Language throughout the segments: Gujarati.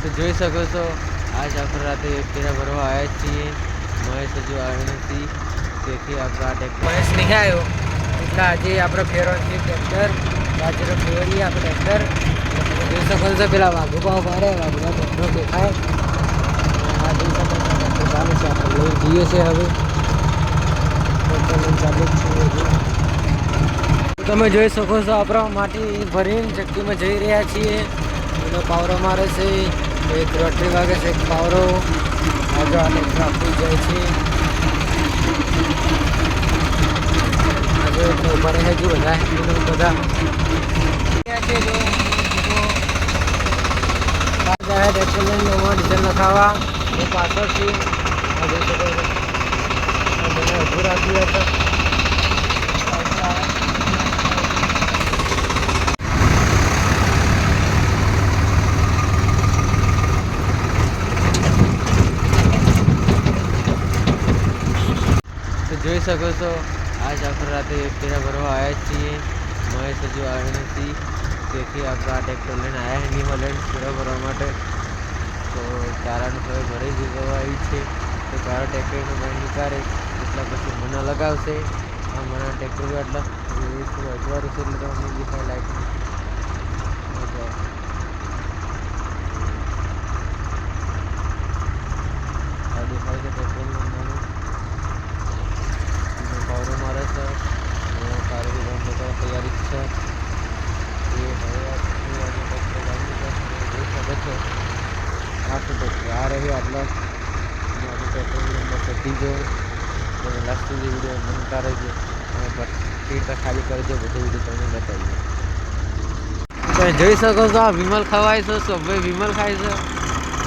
તો જોઈ શકો છો આજ આપણે રાતે ફેરા ભરવા આવ્યા છીએ. મહેશ હજુ આવ્યો નથી, તેથી આપણે આ ટ્રેક્ટર મહેશ નહીં આવ્યો એટલે આજે આપણે ફેરવવાનું છે ટ્રેક્ટર. બાજરો ફેરવીએ આપણે ટ્રેક્ટર. તમે જોઈ શકો છો પેલા વાઘુબા મારે વાઘુબા ટ્રેક્ટર દેખાય. આ જોઈ શકો છો ટ્રેક્ટર ચાલુ છે, આપણે લઈને જઈએ છીએ. હવે ટ્રેક્ટર લઈને ચાલુ જ છીએ હજુ. તમે જોઈ શકો છો આપણે માટી ભરીને ચક્કીમાં જઈ રહ્યા છીએ. એનો પાવરો મારે છે, એક રોટરી વાગે છે, એક પાવરો આગળ આ ટ્રેક્ટર આપી જાય છે. આજે ઉભા રહે છે બધા ટ્રેક્ટર લઈને ડીઝલ નખાવા એ પાછળથી મને ઉભું રાખ્યું હતું. જોઈ શકો છો આજ આપણે રાતે ફેરા ભરવા આવ્યા છીએ. મહેશ હજુ આવ્યો નથી, તેથી આપણે આ ટ્રેક્ટર લઈને આવ્યા એની લઈને ફેરા ભરવા માટે. તો ચારાનું હવે ભરાઈ જવા આવી છે. તો ચારા ટ્રેક્ટરનું બંધ નીકાળે એટલા પછી મને લગાવશે. આ મને ટ્રેક્ટર આટલા અજવાળું છે એટલે તમને દેખાય લાઈટ આ દેખાય છે ટ્રેક્ટરનું નાનું પાવરો મારે છે. સારી રીતે તૈયારી છે. એ હવે આ રહી આટલા પેટ્રોલની અંદર ચડી જો લાસ્ટ સુધી વિડીયો બનતા રહેજો અને સીટ ખાલી કરજો. બધું વિડીયો તમને બતાવીએ. તમે જોઈ શકો છો આ વિમલ ખવાય છે, સબવે વિમલ ખાય છે.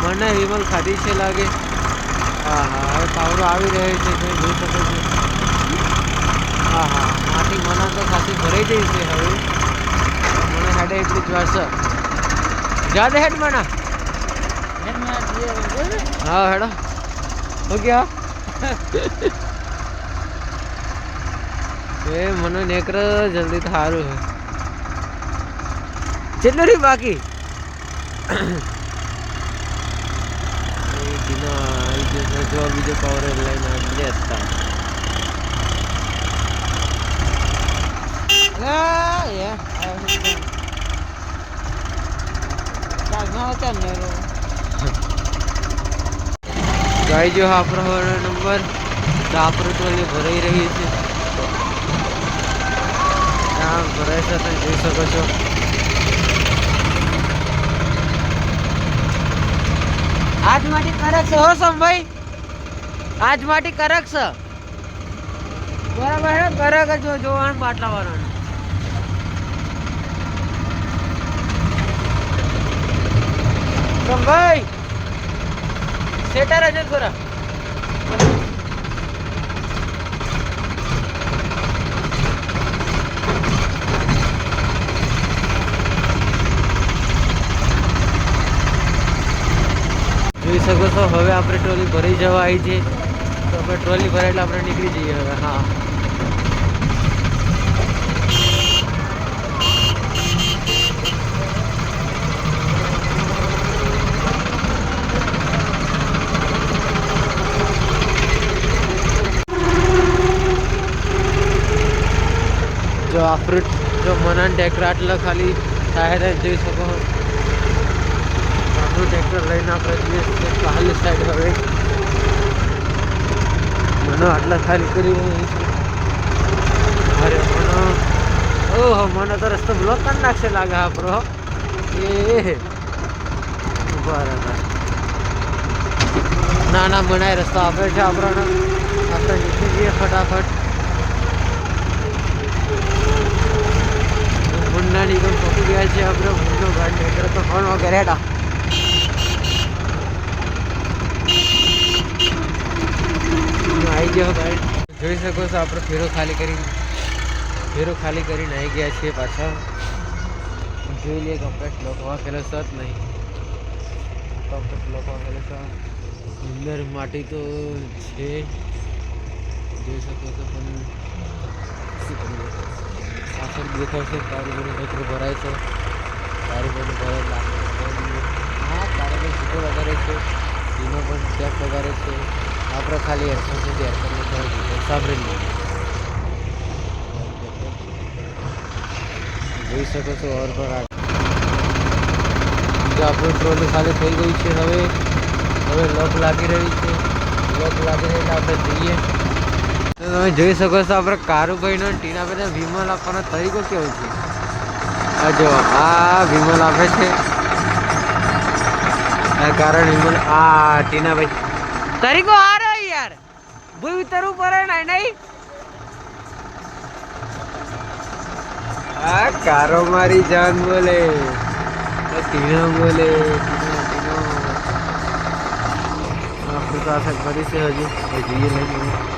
મને વિમલ ખાધી છે લાગે. હા હા, હવે પાવરો આવી રહ્યો છે, તમે જોઈ શકો છો. હા હા, માટી મના તો ખાસી ભરાઈ જઈ છે. હવે મને હેડે એટલી જ વાર છે. જ્યાદા હેડ મના હા હેડો હો ગયા. એ મને નેકર જલ્દી તો સારું હોય. કેટલું રહ્યું બાકી? જો બીજો પાવર લઈને લેતા ગાઈ જો આપણો નંબર તો આપણું ટ્રોલી ભરાઈ રહી છે. ભરાય છે, તમે જોઈ શકો છો. આજ માટી કરક છે હો સમભાઈ, આજ માટી કરક છે બરાબર. હે કરક જ જોવાનું બાટલા વાળાનું. સમભાઈ સેટર જ થોડા જોઈ શકો છો. હવે આપણે ટ્રોલી ભરાઈ જવા આવી છે. તો આપણે ટ્રોલી ભરાય એટલે આપણે નીકળી જઈએ હવે. હા જો આપણે જો મનાન ટ્રેક્ટર આટલા ખાલી થાય જોઈ શકો. આપણું ટ્રેક્ટર લઈને આપણે જઈએ ખાલી સાઈડ. હવે મને આટલા ખાલી કરી અરે મને ઓહો મને તો રસ્તો બ્લોક કરી નાખશે લાગે આપણો. એ બરાબર ના ના બનાય રસ્તો આપે છે આપણને. આપણે નીકળી જઈએ ફટાફટ. મુન્ના નિગમ પહોંચી ગયા છે આપણે. મુન્નો ગાડી ટ્રેક્ટર તો ફોન વગેરે હેડા આવી ગયો ગાડી. જોઈ શકો છો આપણે ફેરો ખાલી કરીને આવી ગયા છીએ પાછા. જોઈ લઈએ કમ્પ્લેટ લોક વાકેલો છે જ નહીં. કમ્પ્લેટ લોક વાકેલો છે. અંદર માટી તો છે જોઈ શકો છો, પણ શું કરીએ પાછળ દેખાશે. તારું બધું કચરો ભરાય છે. તારું બધું ભરાય લાગે. હા તારું બધું છે, એનો પણ ચેક વગાડે છે. આપણે ખાલી એરફોન છે, એરફોનને થોડા સાંભળી લઈએ. જોઈ શકો છો ઓર પર આપણું ટ્રોલી ખાલી થઈ ગઈ છે. હવે લોક લાગી રહી છે. લોક લાગી રહી એટલે આપણે જઈએ. તો તમે જોઈ શકો છો આપણે કારુભાઈનો ટીનાભાઈને વિમલ આપવાનો તરીકો કેવો છે. આ જો આ વિમલ આપે છે. કારણ વિમલ આ ટીનાભાઈ તરીકો આ રહ્યો યાર. ભૂઈ ઉતરવું પડે ને નહીં. આ કારો મારી જાન બોલે, ટીના બોલે, ટીનો આપણી પાસે કરી છે. હજુ જોઈએ નહીં.